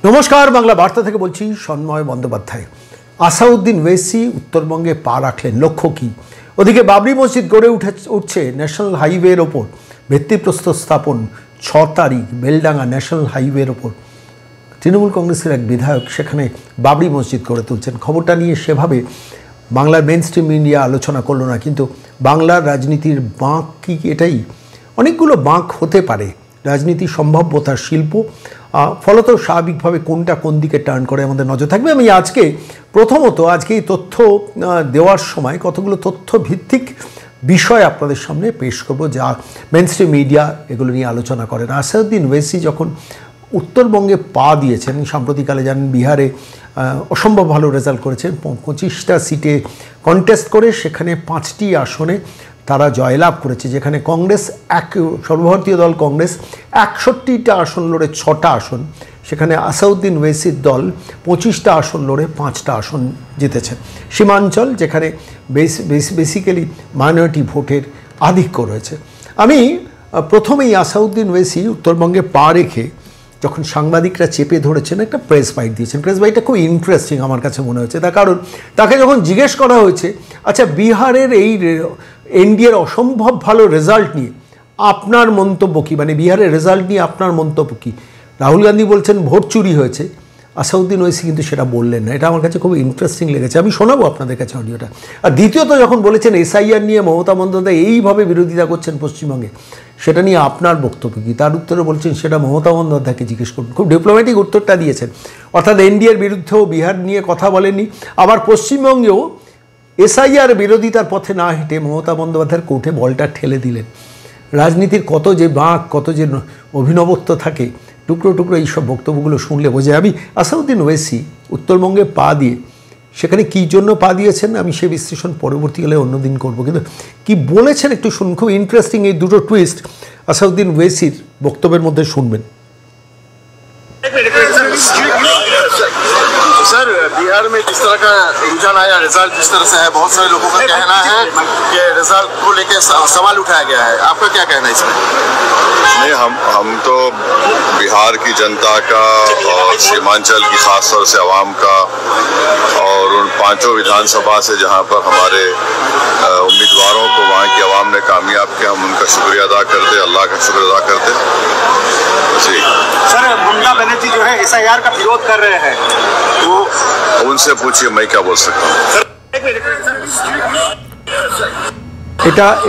নমস্কার, বাংলা বার্তা থেকে বলছি সন্ময় বন্দ্যোপাধ্যায়। আসাউদ্দিন ওয়েসি উত্তরবঙ্গে পা রাখলেন, লক্ষ্য কী? ওদিকে বাবরি মসজিদ গড়ে উঠছে ন্যাশনাল হাইওয়ের ওপর, ভিত্তিপ্রস্তর স্থাপন 6 তারিখ বেলডাঙ্গা ন্যাশনাল হাইওয়ের ওপর। তৃণমূল কংগ্রেসের এক বিধায়ক সেখানে বাবরি মসজিদ গড়ে তুলছেন। খবরটা নিয়ে সেভাবে বাংলার মেন স্ট্রিম মিডিয়া আলোচনা করলো না, কিন্তু বাংলার রাজনীতির বাঁক কি এটাই? অনেকগুলো বাঁক হতে পারে, রাজনীতি সম্ভাব্যতার শিল্প, ফলত স্বাভাবিকভাবে কোনটা কোন দিকে টার্ন করে আমাদের নজর থাকবে। আমি প্রথমত আজকে এই তথ্য দেওয়ার সময় কতগুলো তথ্য ভিত্তিক বিষয় আপনাদের সামনে পেশ করব, যা মেন স্ট্রিম মিডিয়া এগুলো নিয়ে আলোচনা করেন। আসাউদ্দিন ওয়েসি যখন উত্তরবঙ্গে পা দিয়েছেন, সাম্প্রতিককালে জানেন বিহারে অসম্ভব ভালো রেজাল্ট করেছেন, 25টা সিটে কন্টেস্ট করে সেখানে 5টি আসনে তারা জয়লাভ করেছে, যেখানে কংগ্রেস সর্বভারতীয় দল কংগ্রেস 61টা আসন লড়ে 6টা আসন, সেখানে আসাউদ্দিন ওয়েসির দল 25টা আসন লড়ে 5টা আসন জিতেছেন। সীমাঞ্চল, যেখানে বেসিক্যালি মাইনরিটি ভোটের আধিক্য রয়েছে। আমি প্রথমেই আসাউদ্দিন ওয়েসি উত্তরবঙ্গে পা রেখে যখন সাংবাদিকরা চেপে ধরেছেন, একটা প্রেস বাইট দিয়েছেন। প্রেস বাইটটা খুব ইন্টারেস্টিং আমার কাছে মনে হয়েছে, তার কারণ তাকে যখন জিজ্ঞেস করা হয়েছে, আচ্ছা বিহারের এই এনডিএর অসম্ভব ভালো রেজাল্ট নিয়ে আপনার মন্তব্য কী, মানে বিহারের রেজাল্ট নিয়ে আপনার মন্তব্য কী? রাহুল গান্ধী বলছেন ভোট চুরি হয়েছে, আসাউদ্দিন ওয়েসি কিন্তু সেটা বললেন না। এটা আমার কাছে খুব ইন্টারেস্টিং লেগেছে, আমি শোনাবো আপনাদের কাছে অডিওটা। আর দ্বিতীয়ত যখন বলেছেন এসআইআর নিয়ে মমতা বন্দ্যোপাধ্যায় এইভাবে বিরোধিতা করছেন পশ্চিমবঙ্গে, সেটা নিয়ে আপনার বক্তব্য কী? তার উত্তরে বলছেন সেটা মমতা বন্দ্যোপাধ্যায়কে জিজ্ঞেস করুন। খুব ডিপ্লোম্যাটিক উত্তরটা দিয়েছেন, অর্থাৎ এনডিএর বিরুদ্ধেও বিহার নিয়ে কথা বলেননি, আবার পশ্চিমবঙ্গেও এসআইআর বিরোধিতার পথে না হেঁটে মমতা বন্দ্যোপাধ্যায়ের কোর্টে বলটা ঠেলে দিলেন। রাজনীতির কত যে বাঁক, কত যে অভিনবত্ব থাকে, টুকরো টুকরো এইসব বক্তব্যগুলো শুনলে বোঝে। আমি আসাউদ্দিন ওয়েসি উত্তরবঙ্গে পা দিয়ে সেখানে কী জন্য পা দিয়েছেন আমি সে বিশ্লেষণ পরবর্তীকালে অন্যদিন করবো, কিন্তু কি বলেছেন একটু শুনুন। খুব ইন্টারেস্টিং এই দুটো টুইস্ট আসাউদ্দিন ওয়েসির বক্তব্যের মধ্যে শুনবেন। सर, बिहार में जिस तरह का रुझान आया, रिजल्ट जिस तरह से है, बहुत सारे लोगों का कहना है कि रिजल्ट को लेकर सवाल उठाया गया है, आपका क्या कहना है इसमें? नहीं, हम तो बिहार की जनता का और सीमांचल की खास तौर से आवाम का और उन 5 विधानसभा से जहां पर हमारे उम्मीदवारों को वहां की आवाम ने कामयाब किया, हम उनका शुक्रिया अदा करते, अल्लाह का शुक्र अदा करते। जी सर, ममता बनर्जी जो है एसआईआर का विरोध कर रहे हैं, तो उनसे पूछिए, मैं क्या बोल सकता हूँ।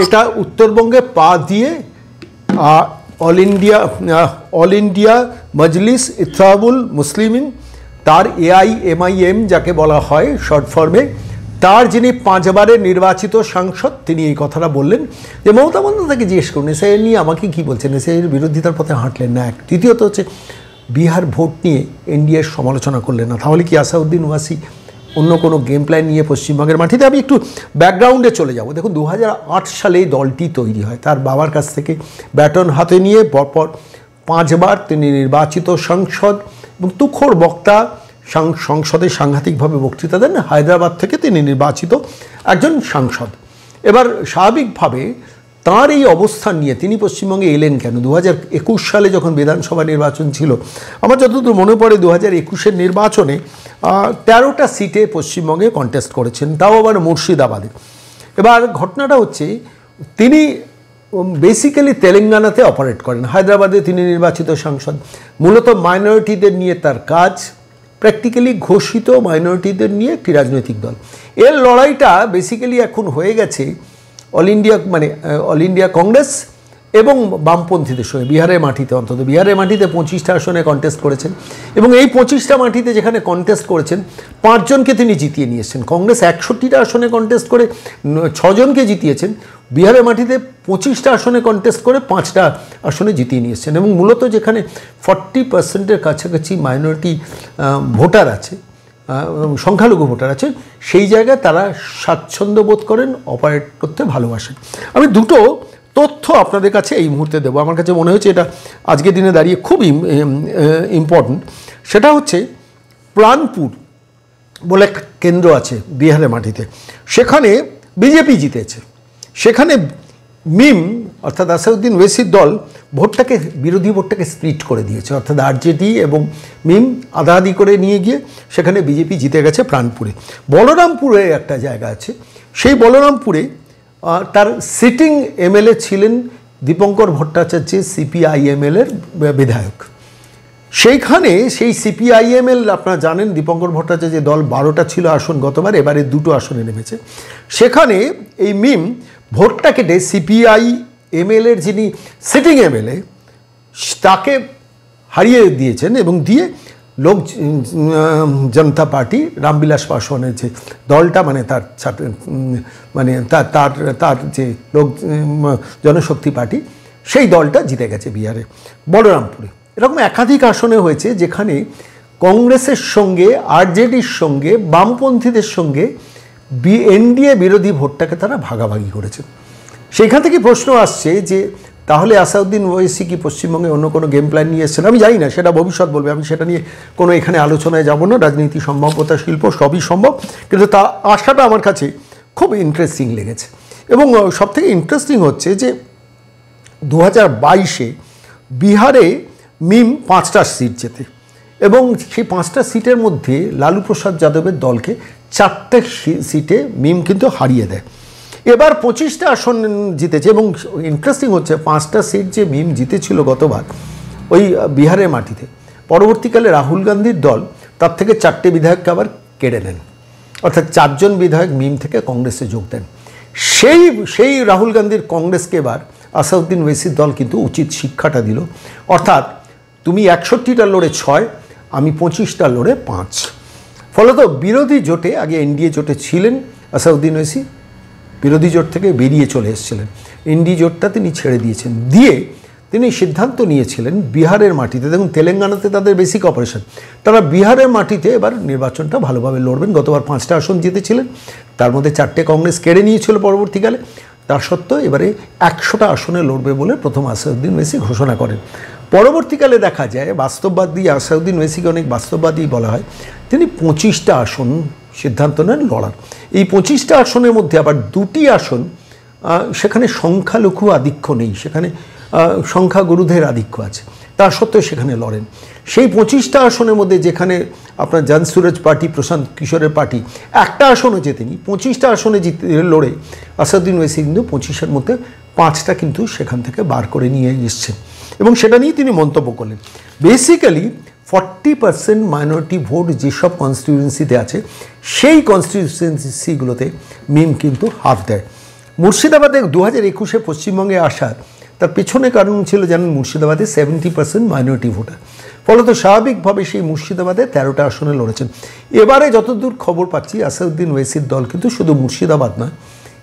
এটা উত্তরবঙ্গে পা দিয়ে অল ইন্ডিয়া মজলিস ইত্তেহাদুল মুসলিমিন, তার AIMIM যাকে বলা হয় শর্ট ফর্মে, তার যিনি 5 বারের নির্বাচিত সাংসদ, তিনি এই কথাটা বললেন যে মমতা বন্দ্যোপাধ্যায়কে জিজ্ঞেস করুন এসআইআর নিয়ে আমাকে কী বলছেন, এসআইআর বিরোধিতার পথে হাঁটলেন না। দ্বিতীয়ত হচ্ছে বিহার ভোট নিয়ে এনডিএর সমালোচনা করলেন না। তাহলে কি আসাউদ্দিন ওয়েসি অন্য কোনো গেম প্ল্যান নিয়ে পশ্চিমবঙ্গের মাটিতে? আমি একটু ব্যাকগ্রাউন্ডে চলে যাব। দেখুন, 2008 সালে এই দলটি তৈরি হয়, তার বাবার কাছ থেকে ব্যাটন হাতে নিয়ে পরপর 5 বার তিনি নির্বাচিত সাংসদ এবং তুখোড় বক্তা, সংসদে সাংঘাতিকভাবে বক্তৃতা দেন। হায়দ্রাবাদ থেকে তিনি নির্বাচিত একজন সাংসদ। এবার স্বাভাবিকভাবে তাঁর এই অবস্থান নিয়ে তিনি পশ্চিমবঙ্গে এলেন কেন? 2021 সালে যখন বিধানসভা নির্বাচন ছিল, আমার যতদূর মনে পড়ে 2021-এর নির্বাচনে 13টা সিটে পশ্চিমবঙ্গে কন্টেস্ট করেছেন, তাও আবার মুর্শিদাবাদে। এবার ঘটনাটা হচ্ছে তিনি বেসিক্যালি তেলেঙ্গানাতে অপারেট করেন, হায়দ্রাবাদে তিনি নির্বাচিত সাংসদ। মূলত মাইনরিটিদের নিয়ে তার কাজ, প্র্যাকটিক্যালি ঘোষিত মাইনরিটিদের নিয়ে একটি রাজনৈতিক দল। এর লড়াইটা বেসিক্যালি এখন হয়ে গেছে অল ইন্ডিয়া কংগ্রেস এবং বামপন্থীদের সঙ্গে। বিহারের মাটিতে, অন্তত বিহারের মাটিতে 25টা আসনে কন্টেস্ট করেছেন এবং এই 25টা মাটিতে যেখানে কন্টেস্ট করেছেন 5 জনকে তিনি জিতিয়ে নিয়ে এসেছেন। কংগ্রেস 61টা আসনে কন্টেস্ট করে 6 জনকে জিতিয়েছেন, বিহারের মাটিতে 25টা আসনে কন্টেস্ট করে 5টা আসনে জিতিয়ে নিয়ে এসেছেন। এবং মূলত যেখানে 40%-এর কাছাকাছি মাইনরিটি ভোটার আছে, সংখ্যালঘু ভোটার আছে, সেই জায়গায় তারা স্বাচ্ছন্দ্য বোধ করেন, অপারেট করতে ভালোবাসেন। আমি দুটো তথ্য আপনাদের কাছে এই মুহূর্তে দেবো, আমার কাছে মনে হচ্ছে এটা আজকের দিনে দাঁড়িয়ে খুব ইম্পর্ট্যান্ট। সেটা হচ্ছে প্রাণপুর বলে একটা কেন্দ্র আছে বিহারের মাটিতে, সেখানে বিজেপি জিতেছে। সেখানে মিম অর্থাৎ আসাউদ্দিন ওয়েসির দল ভোটটাকে বিরোধী ভোটটাকে স্প্লিট করে দিয়েছে, অর্থাৎ আরজেডি এবং মিম আধাআধি করে নিয়ে গিয়ে সেখানে বিজেপি জিতে গেছে প্রাণপুরে। বলরামপুরে একটা জায়গা আছে, সেই বলরামপুরে তার সিটিং এমএলএ ছিলেন দীপঙ্কর ভট্টাচার্য, সিপিআইএমএলের বিধায়ক। সেইখানে সেই সিপিআইএমএল আপনারা জানেন দীপঙ্কর ভট্টাচার্যের দল 12টা ছিল আসন গতবার, এবারে 2টো আসনে নেমেছে। সেখানে এই মিম ভোটটা কেটে সিপিআইএমএলের যিনি সিটিং এমএলএ তাকে হারিয়ে দিয়েছেন এবং দিয়ে লোক জনতা পার্টি রামবিলাস পাসওয়ানের যে দলটা মানে তার যে লোক জনশক্তি পার্টি সেই দলটা জিতে গেছে বিহারে বলরামপুরে। এরকম একাধিক আসনে হয়েছে যেখানে কংগ্রেসের সঙ্গে আরজেডির সঙ্গে বামপন্থীদের সঙ্গে এনডিএ বিরোধী ভোটটাকে তারা ভাগাভাগি করেছে। সেইখান থেকে প্রশ্ন আসছে যে তাহলে আসাউদ্দিন ওয়াইসি কি পশ্চিমবঙ্গে অন্য কোনো গেম প্ল্যান নিয়ে এসেছেন? আমি জানি না, সেটা ভবিষ্যৎ বলবে, আমি সেটা নিয়ে কোনো এখানে আলোচনায় যাব না। রাজনীতি, সম্ভাব্যতা, শিল্প সবই সম্ভব, কিন্তু তা আশাটা আমার কাছে খুব ইন্টারেস্টিং লেগেছে। এবং সবথেকে ইন্টারেস্টিং হচ্ছে যে 2022-এ বিহারে মিম 5টা সিট জেতে এবং সেই 5টা সিটের মধ্যে লালু প্রসাদ যাদবের দলকে 4টে সিটে মিম কিন্তু হারিয়ে দেয়। এবার 25টা আসন জিতেছে এবং ইন্টারেস্টিং হচ্ছে 5টা সিট যে মিম জিতেছিল গতবার ওই বিহারের মাটিতে, পরবর্তীকালে রাহুল গান্ধীর দল তার থেকে 4টে বিধায়ককে আবার কেড়ে নেন, অর্থাৎ 4 জন বিধায়ক মিম থেকে কংগ্রেসে যোগ দেন। সেই রাহুল গান্ধীর কংগ্রেসকে এবার আসাউদ্দিন ওয়াইসির দল কিন্তু উচিত শিক্ষাটা দিল, অর্থাৎ তুমি 61টা লড়ে 6, আমি 25টা লড়ে 5। ফলত বিরোধী জোটে, আগে এনডিএ জোটে ছিলেন আসাউদ্দিন ওয়াইসি, বিরোধী জোট থেকে বেরিয়ে চলে এসেছিলেন, এনডিএ জোটটা তিনি ছেড়ে দিয়েছেন। দিয়ে তিনি সিদ্ধান্ত নিয়েছিলেন বিহারের মাটিতে, দেখুন তেলেঙ্গানাতে তাদের বেসিক অপারেশন, তারা বিহারের মাটিতে এবার নির্বাচনটা ভালোভাবে লড়বেন। গতবার 5টা আসন জিতেছিলেন, তার মধ্যে 4টে কংগ্রেস কেড়ে নিয়েছিল পরবর্তীকালে, তার সত্ত্বেও এবারে 100টা আসনে লড়বে বলে প্রথম আসাউদ্দিন ওয়াইসি ঘোষণা করেন। পরবর্তীকালে দেখা যায় বাস্তববাদী, আসাউদ্দিন ওয়াইসিকে অনেক বাস্তববাদী বলা হয়, তিনি 25টা আসন সিদ্ধান্ত নেন লড়ার। এই 25টা আসনের মধ্যে আবার 2টি আসন সেখানে সংখ্যালঘু আধিক্য নেই, সেখানে সংখ্যাগুরুদের আধিক্য আছে, তা সত্ত্বেও সেখানে লড়েন। সেই 25টা আসনের মধ্যে যেখানে আপনার জনসুরজ পার্টি, প্রশান্ত কিশোরের পার্টি একটা আসনও জেতেনি, 25টা আসনে লড়ে আসাদুদ্দিন ওয়াইসি কিন্তু 25-এর মধ্যে 5টা কিন্তু সেখান থেকে বার করে নিয়ে এসছেন এবং সেটা নিয়ে তিনি মন্তব্য করলেন। বেসিক্যালি 40% মাইনরিটি ভোট যেসব কনস্টিটিউয়েন্সিতে আছে সেই কনস্টিটিউয়েন্সিগুলোতে মিম কিন্তু হাত দেয়। মুর্শিদাবাদে 2021-এ পশ্চিমবঙ্গে আসার তার পেছনে কারণ ছিল জানেন, মুর্শিদাবাদে 70% মাইনরিটি ভোটার, ফলত স্বাভাবিকভাবে সেই মুর্শিদাবাদে 13টা আসনে লড়েছেন। এবারে যতদূর খবর পাচ্ছি আসাদুদ্দিন ওয়াইসির দল কিন্তু শুধু মুর্শিদাবাদ নয়,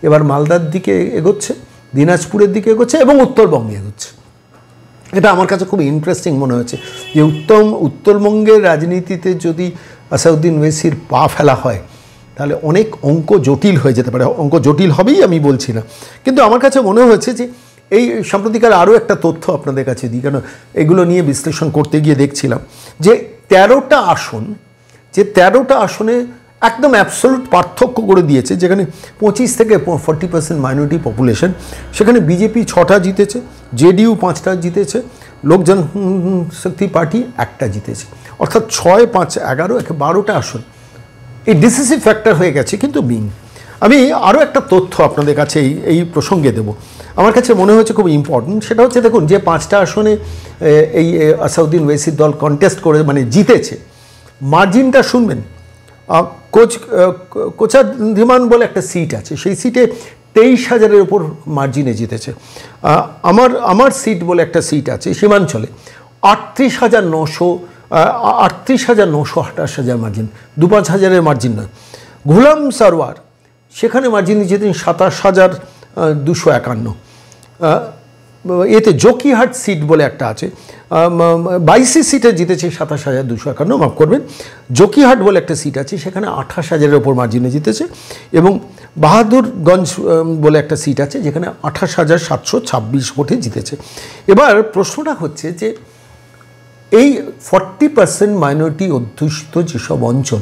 এবার মালদার দিকে এগোচ্ছে, দিনাজপুরের দিকে এগোচ্ছে এবং উত্তরবঙ্গে এগোচ্ছে। এটা আমার কাছে খুব ইন্টারেস্টিং মনে হচ্ছে যে উত্তরবঙ্গের রাজনীতিতে যদি আসাদুদ্দিন ওয়াইসির পা ফেলা হয় তাহলে অনেক অঙ্ক জটিল হয়ে যেতে পারে। অঙ্ক জটিল হবেই আমি বলছি না, কিন্তু আমার কাছে মনে হয়েছে যে এই সাম্প্রতিকার আরও একটা তথ্য আপনাদের কাছে দিই, কেন এগুলো নিয়ে বিশ্লেষণ করতে গিয়ে দেখছিলাম যে 13টা আসন, যে 13টা আসনে একদম অ্যাবসলিউট পার্থক্য করে দিয়েছে, যেখানে 25 থেকে 40% মাইনরিটি পপুলেশন, সেখানে বিজেপি 6টা জিতেছে, জেডিইউ 5টা জিতেছে, লোক জনশক্তি পার্টি 1টা জিতেছে, অর্থাৎ 6, 5, 11, 12টা আসন এই ডিসিসিভ ফ্যাক্টর হয়ে গেছে। কিন্তু আমি আরও একটা তথ্য আপনাদের কাছে এই প্রসঙ্গে দেব, আমার কাছে মনে হয়েছে খুব ইম্পর্টেন্ট। সেটা হচ্ছে দেখুন, যে 5টা আসনে এই আসাদুদ্দিন ওয়াইসির দল কন্টেস্ট করে মানে জিতেছে, মার্জিনটা শুনবেন। কোচাধিমান বলে একটা সিট আছে, সেই সিটে 23,000-এর ওপর মার্জিনে জিতেছে। আমার সিট বলে একটা সিট আছে সীমাঞ্চলে, 38,928 মার্জিন, 2-5,000-এর মার্জিন নয়। গুলাম সারওয়ার সেখানে মার্জিন জিতেছেন 27,251। এতে জকিহাট সিট বলে একটা আছে, 22 সিটে জিতেছে 27,251, মাফ করবেন, জকিহাট বলে একটা সিট আছে, সেখানে 28,000-এর ওপর মার্জিনে জিতেছে। এবং বাহাদুরগঞ্জ বলে একটা সিট আছে যেখানে 28,726 ভোটে জিতেছে। এবার প্রশ্নটা হচ্ছে যে এই 40% মাইনরিটি অধ্যুষিত যেসব অঞ্চল,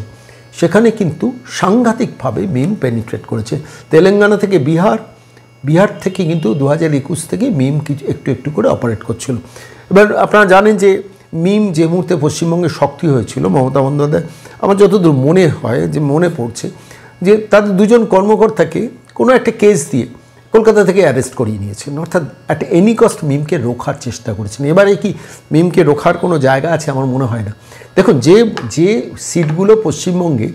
সেখানে কিন্তু সাংঘাতিকভাবে মিম পেনিট্রেট করেছে। তেলেঙ্গানা থেকে বিহার, বিহার থেকে কিন্তু 2021 থেকে মিম একটু একটু করে অপারেট করছিল। এবার আপনারা জানেন যে মিম যে মুহূর্তে পশ্চিমবঙ্গে সক্রিয় হয়েছিল, মমতা বন্দ্যোপাধ্যায়, আমার যতদূর মনে হয় যে মনে পড়ছে যে তাদের দুজন কর্মকর্তাকে কোনো একটা কেস দিয়ে কলকাতা থেকে অ্যারেস্ট করিয়ে নিয়েছেন, অর্থাৎ একটা এনি কস্ট মিমকে রোখার চেষ্টা করেছেন। এবারে কি মিমকে রোখার কোনো জায়গা আছে? আমার মনে হয় না। দেখুন, যে সিটগুলো পশ্চিমবঙ্গে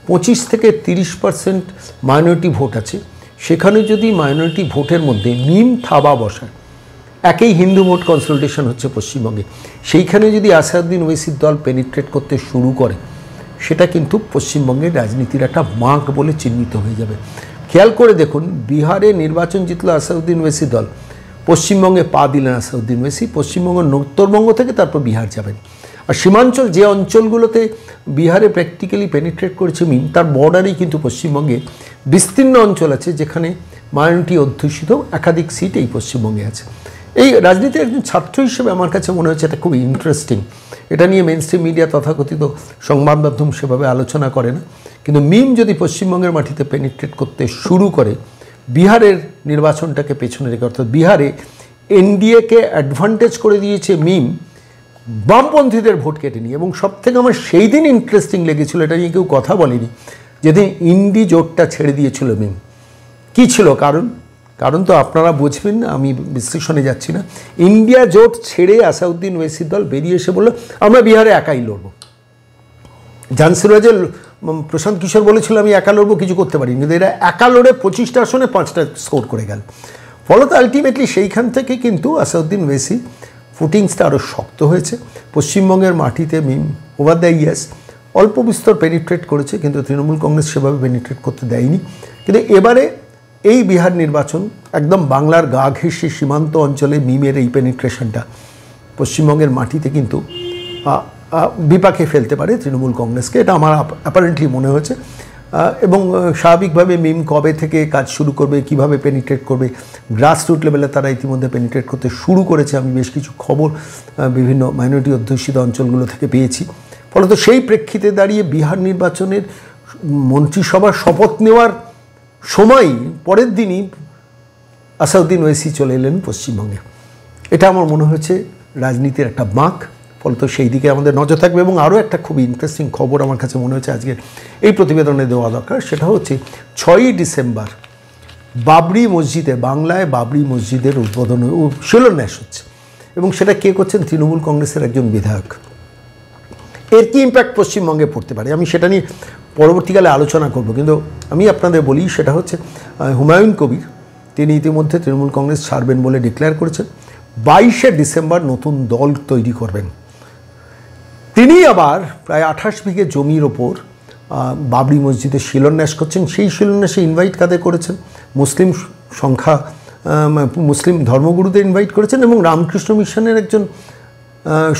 25 থেকে 30% মাইনরিটি ভোট আছে, সেখানে যদি মাইনরিটি ভোটের মধ্যে মিম থাবা বসায়, একই হিন্দু ভোট কনসলটেশন হচ্ছে পশ্চিমবঙ্গে, সেইখানে যদি আসাদুদ্দিন ওয়েসির দল পেনিট্রেট করতে শুরু করে, সেটা কিন্তু পশ্চিমবঙ্গের রাজনীতির একটা মার্ক বলে চিহ্নিত হয়ে যাবে। খেয়াল করে দেখুন, বিহারে নির্বাচন জিতল আসাদুদ্দিন ওয়েসি দল, পশ্চিমবঙ্গে পা দিলেন আসাদুদ্দিন ওয়েসি, পশ্চিমবঙ্গের উত্তরবঙ্গ থেকে তারপর বিহার যাবেন। আর সীমাঞ্চল যে অঞ্চলগুলোতে বিহারে প্র্যাকটিক্যালি পেনিট্রেট করেছে মিম, তার বর্ডারেই কিন্তু পশ্চিমবঙ্গে বিস্তীর্ণ অঞ্চল আছে যেখানে মাইনরিটি অধ্যুষিত একাধিক সিট এই পশ্চিমবঙ্গে আছে। এই রাজনীতির একজন ছাত্র হিসেবে আমার কাছে মনে হচ্ছে এটা খুব ইন্টারেস্টিং। এটা নিয়ে মেইন স্ট্রিম মিডিয়া তথাকথিত সংবাদ মাধ্যম সেভাবে আলোচনা করে না, কিন্তু মিম যদি পশ্চিমবঙ্গের মাটিতে পেনিট্রেট করতে শুরু করে, বিহারের নির্বাচনটাকে পেছনে রেখে, অর্থাৎ বিহারে এনডিএকে অ্যাডভান্টেজ করে দিয়েছে মিম বামপন্থীদের ভোট কেটে নিয়ে। এবং সবথেকে আমার সেই দিন ইন্টারেস্টিং লেগেছিল, এটা নিয়ে কেউ কথা বলেনি, যেদিন ইন্ডি জোটটা ছেড়ে দিয়েছিল মিম। কী ছিল কারণ তো আপনারা বুঝবেন, আমি বিশ্লেষণে যাচ্ছি না। ইন্ডিয়া জোট ছেড়ে আসাদুদ্দিন ওয়েসির দল বেরিয়ে এসে বলল আমরা বিহারে একাই লড়ব। ঝানসিরাজের প্রশান্ত কিশোর বলেছিল আমি একা লড়বো, কিছু করতে পারিনি, কিন্তু এরা একা লড়ে 25টা আসনে 5টা স্কোর করে গেল। ফলত আলটিমেটলি সেইখান থেকে কিন্তু আসাদুদ্দিন ওয়েসি ফুটিংসটা আরও শক্ত হয়েছে। পশ্চিমবঙ্গের মাটিতে মিম ওভার দ্য ইয়ার্স অল্প বিস্তর পেনিট্রেট করেছে, কিন্তু তৃণমূল কংগ্রেস সেভাবে পেনিট্রেট করতে দেয়নি। কিন্তু এবারে এই বিহার নির্বাচন একদম বাংলার গা ঘেঁষে সীমান্ত অঞ্চলে মিমের এই পেনিট্রেশনটা পশ্চিমবঙ্গের মাটিতে কিন্তু বিপাকে ফেলতে পারে তৃণমূল কংগ্রেসকে, এটা আমার অ্যাপারেন্টলি মনে হয়েছে। এবং স্বাভাবিকভাবে মিম কবে থেকে কাজ শুরু করবে, কিভাবে পেনিট্রেট করবে, গ্রাসরুট লেভেলে তারা ইতিমধ্যে পেনিট্রেট করতে শুরু করেছে। আমি বেশ কিছু খবর বিভিন্ন মাইনরিটি অধ্যুষিত অঞ্চলগুলো থেকে পেয়েছি। ফলত সেই প্রেক্ষিতে দাঁড়িয়ে বিহার নির্বাচনের মন্ত্রিসভার শপথ নেওয়ার সময় পরের দিনই আসাদুদ্দিন ওয়েসি চলে এলেন পশ্চিমবঙ্গে। এটা আমার মনে হয়েছে রাজনীতির একটা বাঁক, ফলত সেই দিকে আমাদের নজর থাকবে। এবং আরও একটা খুব ইন্টারেস্টিং খবর আমার কাছে মনে হচ্ছে আজকে এই প্রতিবেদনে দেওয়া দরকার, সেটা হচ্ছে 6ই ডিসেম্বর বাবরি মসজিদে, বাংলায় বাবরি মসজিদের উদ্বোধন শিলান্যাস হচ্ছে, এবং সেটা কে করছেন? তৃণমূল কংগ্রেসের একজন বিধায়ক। এর কি ইম্প্যাক্ট পশ্চিমবঙ্গে পড়তে পারে আমি সেটা নিয়ে পরবর্তীকালে আলোচনা করব, কিন্তু আমি আপনাদের বলি সেটা হচ্ছে হুমায়ুন কবির, তিনি ইতিমধ্যে তৃণমূল কংগ্রেস ছাড়বেন বলে ডিক্লেয়ার করেছেন। 22শে ডিসেম্বর নতুন দল তৈরি করবেন। তিনি আবার প্রায় 28 বিঘে জমির ওপর বাবরি মসজিদে শিলান্যাস করছেন। সেই শিলান্যাসে ইনভাইট কাদের করেছেন? মুসলিম ধর্মগুরুদের ইনভাইট করেছেন, এবং রামকৃষ্ণ মিশনের একজন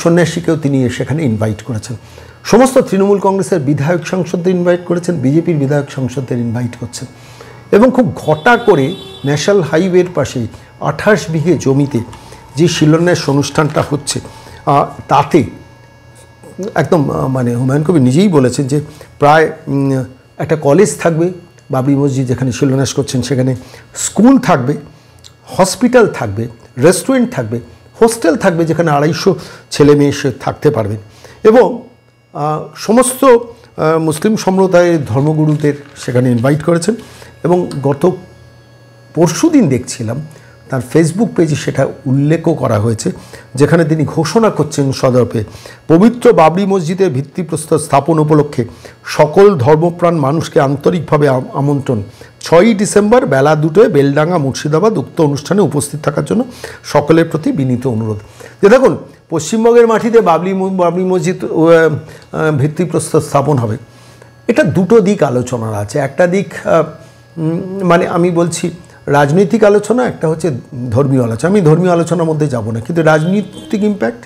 সন্ন্যাসীকেও তিনি সেখানে ইনভাইট করেছেন। সমস্ত তৃণমূল কংগ্রেসের বিধায়ক সাংসদদের ইনভাইট করেছেন, বিজেপির বিধায়ক সাংসদদের ইনভাইট করছেন, এবং খুব ঘটা করে ন্যাশনাল হাইওয়ের পাশে 28 বিঘে জমিতে যে শিলান্যাস অনুষ্ঠানটা হচ্ছে, তাতে একদম মানে হুমায়ুন কবির নিজেই বলেছেন যে প্রায় একটা কলেজ থাকবে বাবরি মসজিদ যেখানে শিলান্যাস করছেন, সেখানে স্কুল থাকবে, হসপিটাল থাকবে, রেস্টুরেন্ট থাকবে, হোস্টেল থাকবে যেখানে 250 ছেলে মেয়ে এসে থাকতে পারবেন, এবং সমস্ত মুসলিম সম্প্রদায়ের ধর্মগুরুদের সেখানে ইনভাইট করেছেন। এবং গত পরশু দিন দেখছিলাম তার ফেসবুক পেজে সেটা উল্লেখও করা হয়েছে, যেখানে তিনি ঘোষণা করছেন সদর্পে, পবিত্র বাবরি মসজিদের ভিত্তিপ্রস্তর স্থাপন উপলক্ষে সকল ধর্মপ্রাণ মানুষকে আন্তরিকভাবে আমন্ত্রণ। 6ই ডিসেম্বর বেলা 2টায় বেলডাঙ্গা, মুর্শিদাবাদ উক্ত অনুষ্ঠানে উপস্থিত থাকার জন্য সকলের প্রতি বিনীত অনুরোধ। যে দেখুন, পশ্চিমবঙ্গের মাটিতে বাবরি মসজিদ ভিত্তিপ্রস্তর স্থাপন হবে, এটা দুটো দিক আলোচনার আছে। একটা দিক মানে আমি বলছি রাজনৈতিক আলোচনা, একটা হচ্ছে ধর্মীয় আলোচনা। আমি ধর্মীয় আলোচনার মধ্যে যাব না, কিন্তু রাজনৈতিক ইম্প্যাক্ট,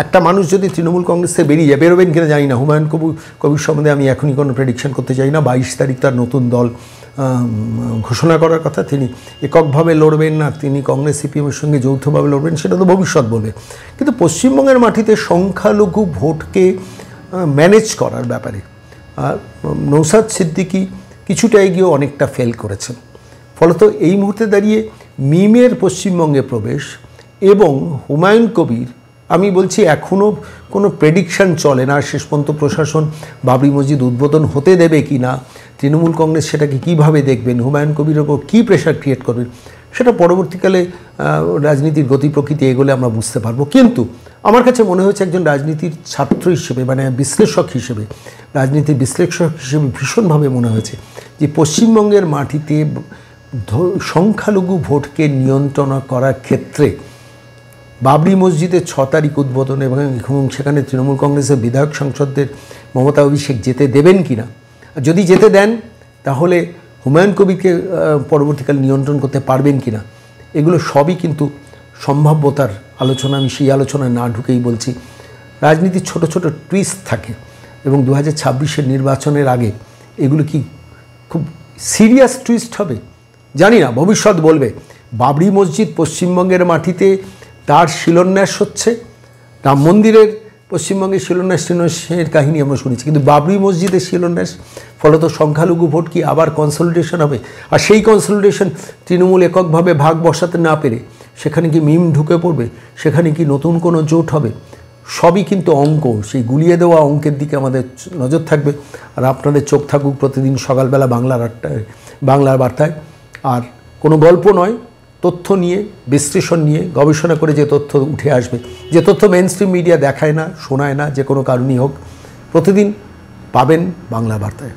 একটা মানুষ যদি তৃণমূল কংগ্রেসে বেরিয়ে যায়, বেরোবেন কিনা জানি না, হুমায়ুন কবির সম্বন্ধে আমি এখনই কোনো প্রেডিকশন করতে চাই না। 22 তারিখ তার নতুন দল ঘোষণা করার কথা, তিনি এককভাবে লড়বেন না তিনি কংগ্রেস সিপিএমের সঙ্গে যৌথভাবে লড়বেন সেটা তো ভবিষ্যৎ বলবে। কিন্তু পশ্চিমবঙ্গের মাটিতে সংখ্যালঘু ভোটকে ম্যানেজ করার ব্যাপারে নৌসাদ সিদ্দিকী কিছুটা এগিয়েও অনেকটা ফেল করেছেন। ফলত এই মুহূর্তে দাঁড়িয়ে মিমের পশ্চিমবঙ্গে প্রবেশ এবং হুমায়ুন কবির, আমি বলছি এখনও কোনো প্রেডিকশন চলে না শেষ পর্যন্ত প্রশাসন বাবরি মসজিদ উদ্বোধন হতে দেবে কি না, তৃণমূল কংগ্রেস সেটাকে কীভাবে দেখবেন, হুমায়ুন কবিরের ওপর কী প্রেশার ক্রিয়েট করবেন, সেটা পরবর্তীকালে রাজনীতির গতি প্রকৃতি এগোলে আমরা বুঝতে পারবো। কিন্তু আমার কাছে মনে হয়েছে একজন রাজনীতির ছাত্র হিসেবে, মানে বিশ্লেষক হিসেবে, রাজনীতির বিশ্লেষক হিসেবে ভীষণভাবে মনে হয়েছে যে পশ্চিমবঙ্গের মাটিতে সংখ্যালঘু ভোটকে নিয়ন্ত্রণ করার ক্ষেত্রে বাবরি মসজিদের 6 তারিখ উদ্বোধন এবং সেখানে তৃণমূল কংগ্রেসের বিধায়ক সাংসদদের মমতা অভিষেক যেতে দেবেন কি না, যদি যেতে দেন তাহলে হুমায়ুন কবিরকে পরবর্তীকালে নিয়ন্ত্রণ করতে পারবেন কি না, এগুলো সবই কিন্তু সম্ভাব্যতার আলোচনা। আমি সেই আলোচনায় না ঢুকেই বলছি রাজনীতির ছোট ছোট টুইস্ট থাকে এবং 2026-এর নির্বাচনের আগে এগুলো কি খুব সিরিয়াস টুইস্ট হবে জানি না, ভবিষ্যৎ বলবে। বাবরি মসজিদ পশ্চিমবঙ্গের মাটিতে তার শিলান্যাস হচ্ছে, রাম মন্দিরের পশ্চিমবঙ্গের শিলান্যাসের কাহিনী আমরা শুনেছি, কিন্তু বাবরি মসজিদের শিলান্যাস, ফলত সংখ্যালঘু ভোট কি আবার কনসলিডেশন হবে? আর সেই কনসলিডেশন তৃণমূল এককভাবে ভাগ বসাতে না পেরে সেখানে কি মিম ঢুকে পড়বে, সেখানে কি নতুন কোনো জোট হবে? সবই কিন্তু অঙ্ক, সেই গুলিয়ে দেওয়া অঙ্কের দিকে আমাদের নজর থাকবে। আর আপনাদের চোখ থাকুক প্রতিদিন সকালবেলা বাংলার বার্তায়। আর কোনো গল্প নয়, তথ্য নিয়ে, বিশ্লেষণ নিয়ে, গবেষণা করে যে তথ্য উঠে আসবে, যে তথ্য মেইনস্ট্রিম মিডিয়া দেখায় না, শোনায় না, যে কোনো কারণেই হোক, প্রতিদিন পাবেন বাংলা বার্তায়।